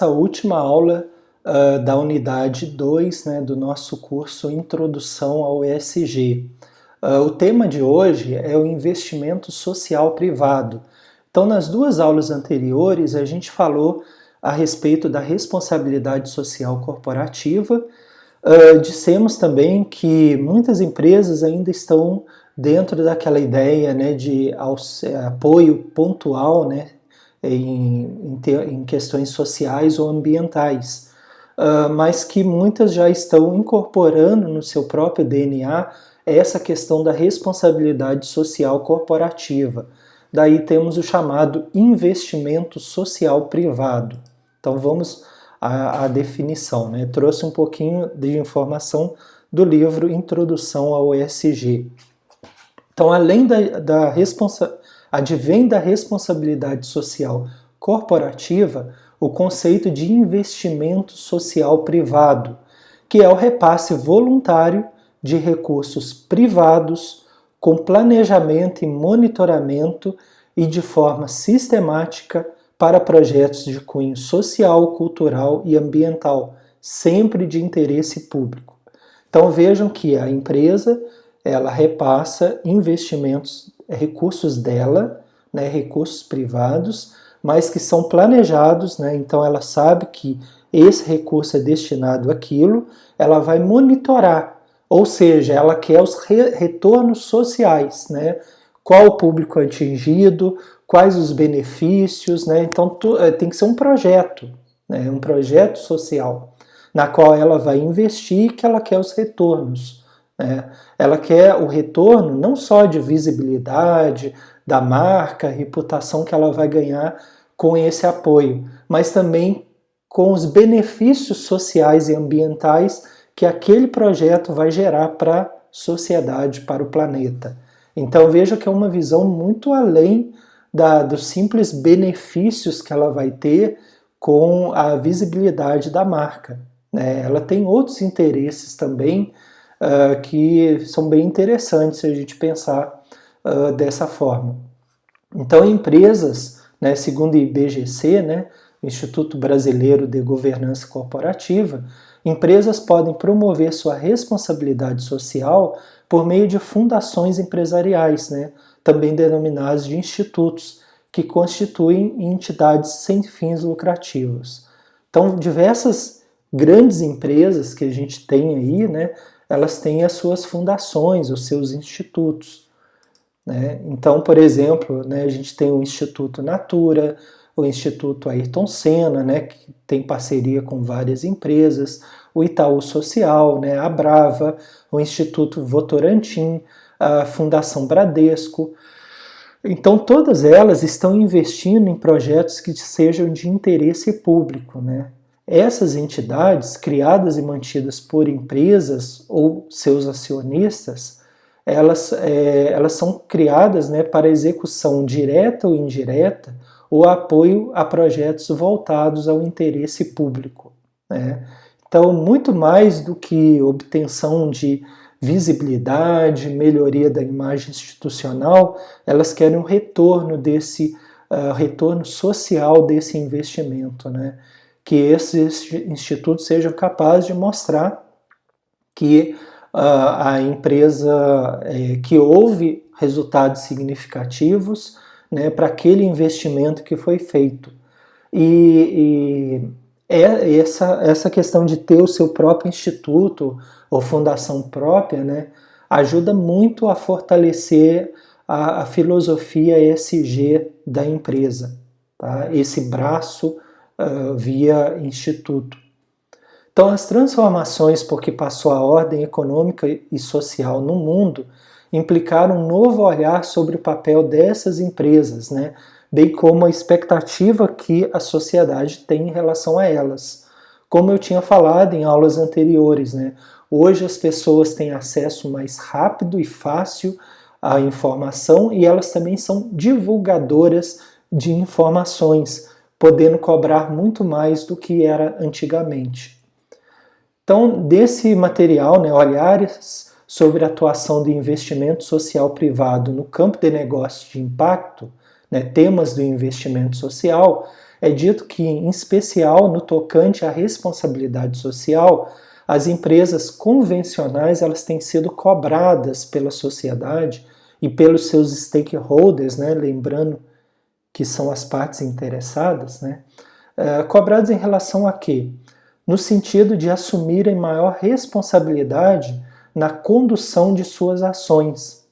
Essa última aula da unidade 2, né, do nosso curso Introdução ao ESG. O tema de hoje é o investimento social privado. Então, nas duas aulas anteriores, a gente falou a respeito da responsabilidade social corporativa. Dissemos também que muitas empresas ainda estão dentro daquela ideia, né, de apoio pontual, né, em questões sociais ou ambientais, mas que muitas já estão incorporando no seu próprio DNA essa questão da responsabilidade social corporativa. Daí temos o chamado investimento social privado. Então vamos à definição, né? Trouxe um pouquinho de informação do livro Introdução ao ESG. Então, além advém da responsabilidade social corporativa o conceito de investimento social privado, que é o repasse voluntário de recursos privados com planejamento e monitoramento e de forma sistemática para projetos de cunho social, cultural e ambiental, sempre de interesse público. Então vejam que a empresa ela repassa investimentos, recursos dela, né, recursos privados, mas que são planejados, né, então ela sabe que esse recurso é destinado àquilo, ela vai monitorar, ou seja, ela quer os retornos sociais, né, qual o público atingido, quais os benefícios, né, então tem que ser um projeto, né, um projeto social, na qual ela vai investir, que ela quer os retornos. Ela quer o retorno não só de visibilidade, da marca, reputação que ela vai ganhar com esse apoio, mas também com os benefícios sociais e ambientais que aquele projeto vai gerar para a sociedade, para o planeta. Então veja que é uma visão muito além dos simples benefícios que ela vai ter com a visibilidade da marca. Ela tem outros interesses também, que são bem interessantes se a gente pensar dessa forma. Então, empresas, né, segundo o IBGC, né, Instituto Brasileiro de Governança Corporativa, empresas podem promover sua responsabilidade social por meio de fundações empresariais, né, também denominadas de institutos, que constituem entidades sem fins lucrativos. Então, diversas grandes empresas que a gente tem aí, né, elas têm as suas fundações, os seus institutos. Né? Então, por exemplo, né, a gente tem o Instituto Natura, o Instituto Ayrton Senna, né, que tem parceria com várias empresas, o Itaú Social, né, a Brava, o Instituto Votorantim, a Fundação Bradesco. Então, todas elas estão investindo em projetos que sejam de interesse público, né? Essas entidades, criadas e mantidas por empresas ou seus acionistas, elas são criadas, né, para execução direta ou indireta ou apoio a projetos voltados ao interesse público. Né? Então, muito mais do que obtenção de visibilidade, melhoria da imagem institucional, elas querem um retorno retorno social desse investimento, né? Que esses institutos sejam capazes de mostrar que a empresa, que houve resultados significativos, né, para aquele investimento que foi feito. E essa questão de ter o seu próprio instituto ou fundação própria, né, ajuda muito a fortalecer a filosofia ESG da empresa, tá? Esse braço via instituto. Então, as transformações por que passou a ordem econômica e social no mundo implicaram um novo olhar sobre o papel dessas empresas, né? Bem como a expectativa que a sociedade tem em relação a elas. Como eu tinha falado em aulas anteriores, né? Hoje as pessoas têm acesso mais rápido e fácil à informação e elas também são divulgadoras de informações, podendo cobrar muito mais do que era antigamente. Então, desse material, né, olhares sobre a atuação do investimento social privado no campo de negócios de impacto, né, temas do investimento social, é dito que, em especial no tocante à responsabilidade social, as empresas convencionais elas têm sido cobradas pela sociedade e pelos seus stakeholders, né, lembrando que são as partes interessadas, né, cobradas em relação a quê? No sentido de assumirem maior responsabilidade na condução de suas ações,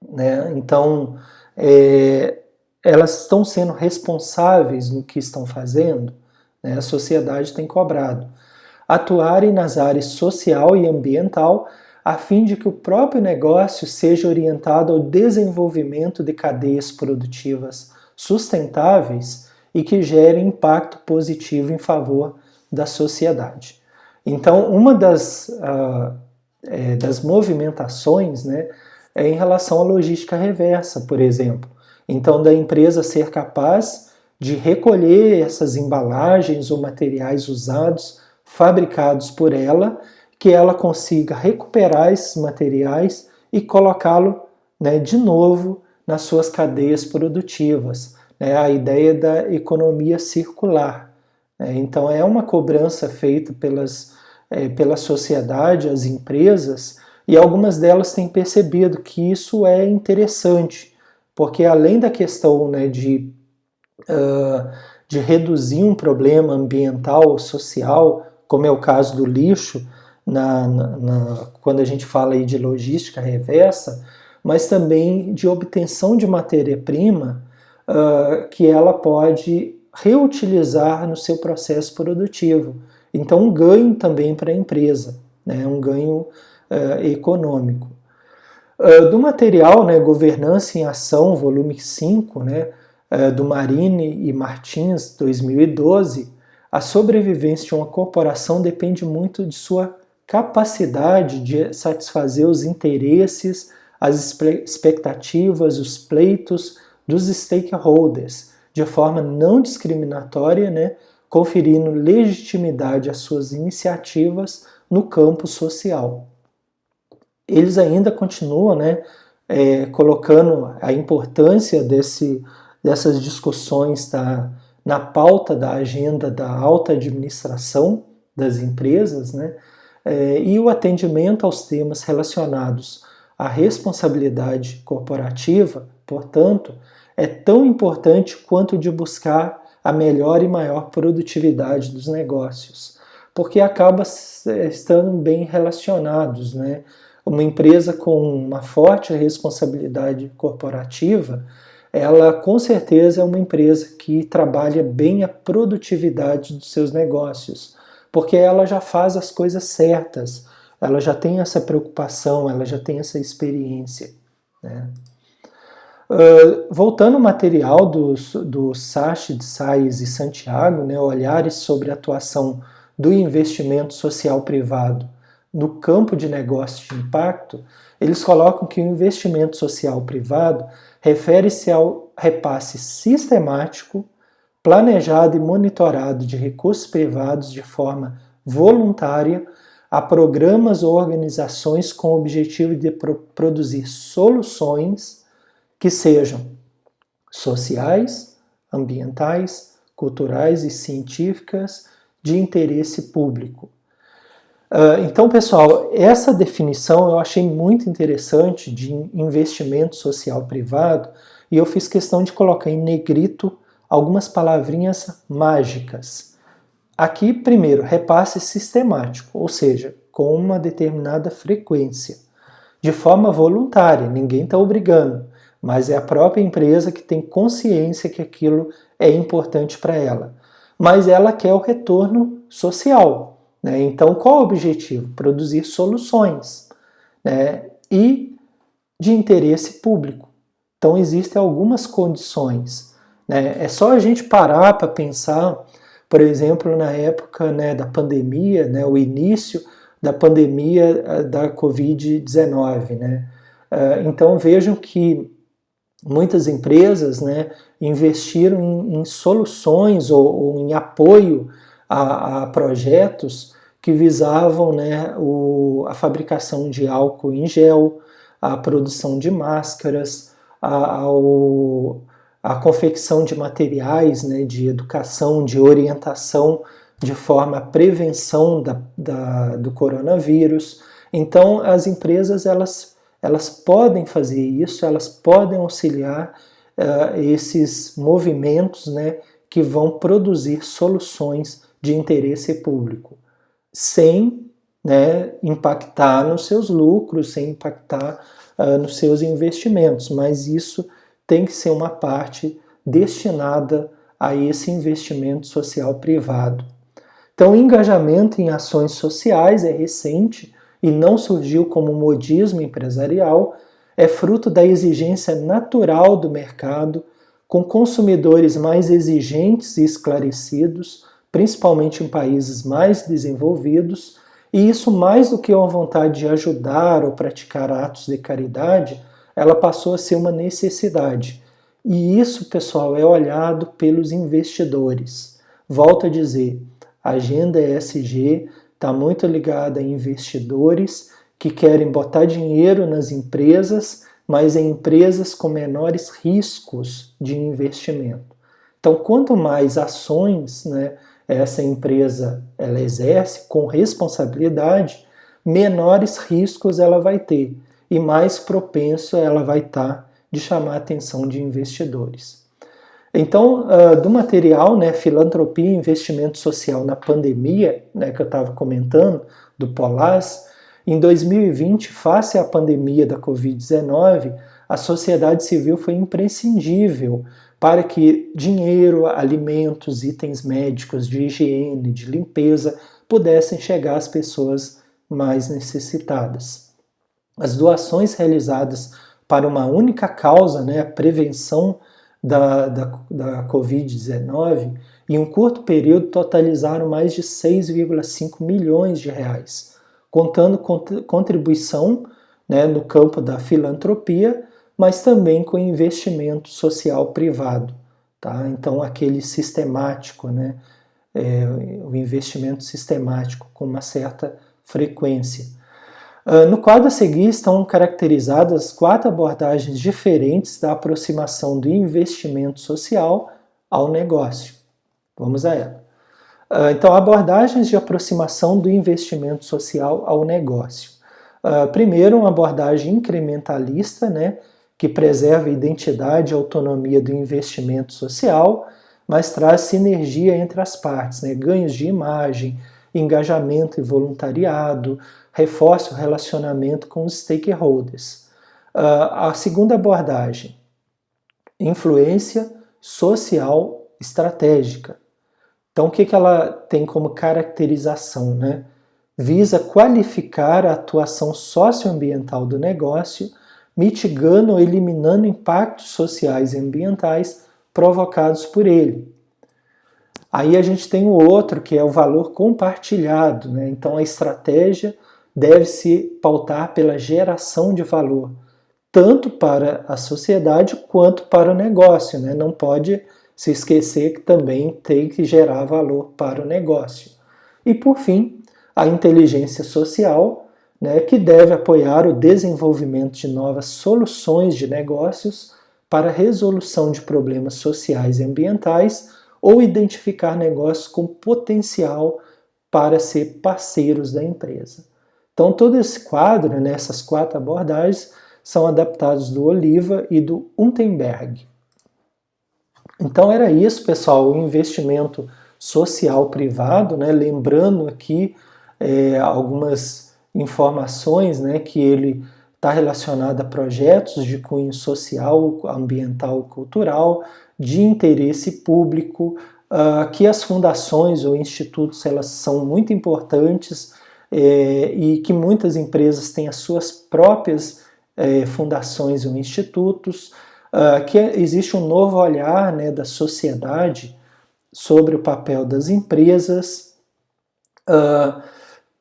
né? Então, elas estão sendo responsáveis no que estão fazendo, né? A sociedade tem cobrado. Atuarem nas áreas social e ambiental, a fim de que o próprio negócio seja orientado ao desenvolvimento de cadeias produtivas sustentáveis e que gerem impacto positivo em favor da sociedade. Então, uma das movimentações, né, é em relação à logística reversa, por exemplo. Então, da empresa ser capaz de recolher essas embalagens ou materiais usados, fabricados por ela, que ela consiga recuperar esses materiais e colocá-lo, né, de novo nas suas cadeias produtivas. Né, a ideia da economia circular. Então, é uma cobrança feita pela sociedade, as empresas, e algumas delas têm percebido que isso é interessante, porque além da questão, né, de reduzir um problema ambiental ou social, como é o caso do lixo, quando a gente fala aí de logística reversa, mas também de obtenção de matéria-prima que ela pode reutilizar no seu processo produtivo. Então, um ganho também para a empresa, né? Um ganho econômico. Do material, né, Governança em Ação, volume 5, né, do Marini e Martins, 2012, a sobrevivência de uma corporação depende muito de sua capacidade de satisfazer os interesses, as expectativas, os pleitos dos stakeholders, de forma não discriminatória, né, conferindo legitimidade às suas iniciativas no campo social. Eles ainda continuam, né, colocando a importância dessas discussões na pauta da agenda da alta administração das empresas, né, e o atendimento aos temas relacionados à responsabilidade corporativa, portanto, é tão importante quanto de buscar a melhor e maior produtividade dos negócios, porque acaba estando bem relacionados, né? Uma empresa com uma forte responsabilidade corporativa, ela com certeza é uma empresa que trabalha bem a produtividade dos seus negócios, porque ela já faz as coisas certas, ela já tem essa preocupação, ela já tem essa experiência, né? Voltando ao material do Sachs, Sais e Santiago, né, olhares sobre a atuação do investimento social privado no campo de negócio de impacto, eles colocam que o investimento social privado refere-se ao repasse sistemático, planejado e monitorado de recursos privados de forma voluntária a programas ou organizações com o objetivo de produzir soluções que sejam sociais, ambientais, culturais e científicas de interesse público. Então, pessoal, essa definição eu achei muito interessante de investimento social privado e eu fiz questão de colocar em negrito algumas palavrinhas mágicas. Aqui, primeiro, repasse sistemático, ou seja, com uma determinada frequência, de forma voluntária, ninguém está obrigando, mas é a própria empresa que tem consciência que aquilo é importante para ela. Mas ela quer o retorno social, né? Então, qual é o objetivo? Produzir soluções, né? E de interesse público. Então, existem algumas condições, né? É só a gente parar para pensar, por exemplo, na época, né, da pandemia, né, o início da pandemia da Covid-19. Né? Então, vejam que muitas empresas, né, investiram em soluções ou em apoio a projetos que visavam, né, a fabricação de álcool em gel, a produção de máscaras, a confecção de materiais, né, de educação, de orientação, de forma à prevenção do coronavírus. Então, as empresas elas podem fazer isso, elas podem auxiliar esses movimentos, né, que vão produzir soluções de interesse público, sem, né, impactar nos seus lucros, sem impactar nos seus investimentos, mas isso tem que ser uma parte destinada a esse investimento social privado. Então, o engajamento em ações sociais é recente e não surgiu como modismo empresarial, é fruto da exigência natural do mercado, com consumidores mais exigentes e esclarecidos, principalmente em países mais desenvolvidos, e isso, mais do que uma vontade de ajudar ou praticar atos de caridade, ela passou a ser uma necessidade. E isso, pessoal, é olhado pelos investidores. Volto a dizer, a agenda ESG está muito ligada a investidores que querem botar dinheiro nas empresas, mas em empresas com menores riscos de investimento. Então, quanto mais ações, né, essa empresa ela exerce com responsabilidade, menores riscos ela vai ter e mais propenso ela vai estar de chamar a atenção de investidores. Então, do material, né, Filantropia e Investimento Social na Pandemia, né, que eu estava comentando, do Polaz, em 2020, face à pandemia da Covid-19, a sociedade civil foi imprescindível para que dinheiro, alimentos, itens médicos, de higiene, de limpeza, pudessem chegar às pessoas mais necessitadas. As doações realizadas para uma única causa, né, a prevenção da Covid-19, em um curto período totalizaram mais de 6,5 milhões de reais, contando contribuição, né, no campo da filantropia, mas também com investimento social privado. Tá? Então, aquele sistemático, né, o investimento sistemático com uma certa frequência. No quadro a seguir estão caracterizadas 4 abordagens diferentes da aproximação do investimento social ao negócio. Vamos a ela. Então, abordagens de aproximação do investimento social ao negócio. Primeiro, uma abordagem incrementalista, né, que preserva a identidade e autonomia do investimento social, mas traz sinergia entre as partes, né, ganhos de imagem, engajamento e voluntariado, reforça o relacionamento com os stakeholders. A segunda abordagem, influência social estratégica. Então, o que ela tem como caracterização, né? Visa qualificar a atuação socioambiental do negócio, mitigando ou eliminando impactos sociais e ambientais provocados por ele. Aí a gente tem o outro, que é o valor compartilhado, né? Então, a estratégia deve se pautar pela geração de valor, tanto para a sociedade quanto para o negócio, né? Não pode se esquecer que também tem que gerar valor para o negócio. E, por fim, a inteligência social, né, que deve apoiar o desenvolvimento de novas soluções de negócios para a resolução de problemas sociais e ambientais ou identificar negócios com potencial para ser parceiros da empresa. Então, todo esse quadro, né, essas 4 abordagens, são adaptados do Oliva e do Unterberg. Então, era isso, pessoal, o investimento social privado, né, lembrando aqui algumas informações, né, que ele está relacionado a projetos de cunho social, ambiental e cultural, de interesse público, que as fundações ou institutos elas são muito importantes e que muitas empresas têm as suas próprias fundações ou institutos, que existe um novo olhar, né, da sociedade sobre o papel das empresas.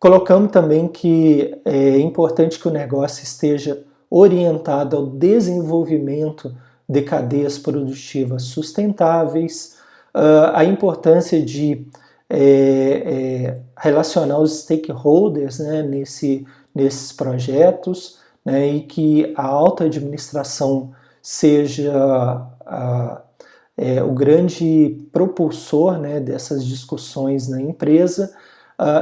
Colocamos também que é importante que o negócio esteja orientado ao desenvolvimento de cadeias produtivas sustentáveis, a importância de relacionar os stakeholders, né, nesses projetos, né, e que a alta administração seja o grande propulsor, né, dessas discussões na empresa.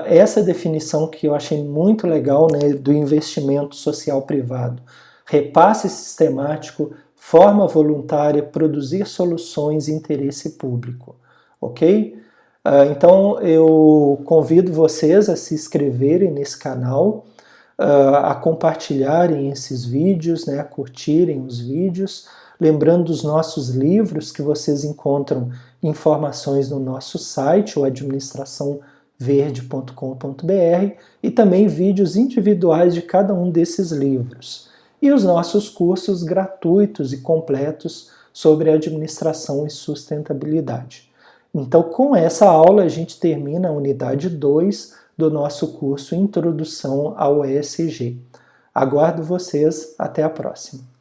Essa definição que eu achei muito legal, né, do investimento social privado. Repasse sistemático, forma voluntária, produzir soluções e interesse público, ok? Então eu convido vocês a se inscreverem nesse canal, a compartilharem esses vídeos, né, a curtirem os vídeos, lembrando dos nossos livros que vocês encontram informações no nosso site, o administraçãoverde.com.br, e também vídeos individuais de cada um desses livros. E os nossos cursos gratuitos e completos sobre administração e sustentabilidade. Então, com essa aula, a gente termina a unidade 2 do nosso curso Introdução ao ESG. Aguardo vocês, até a próxima.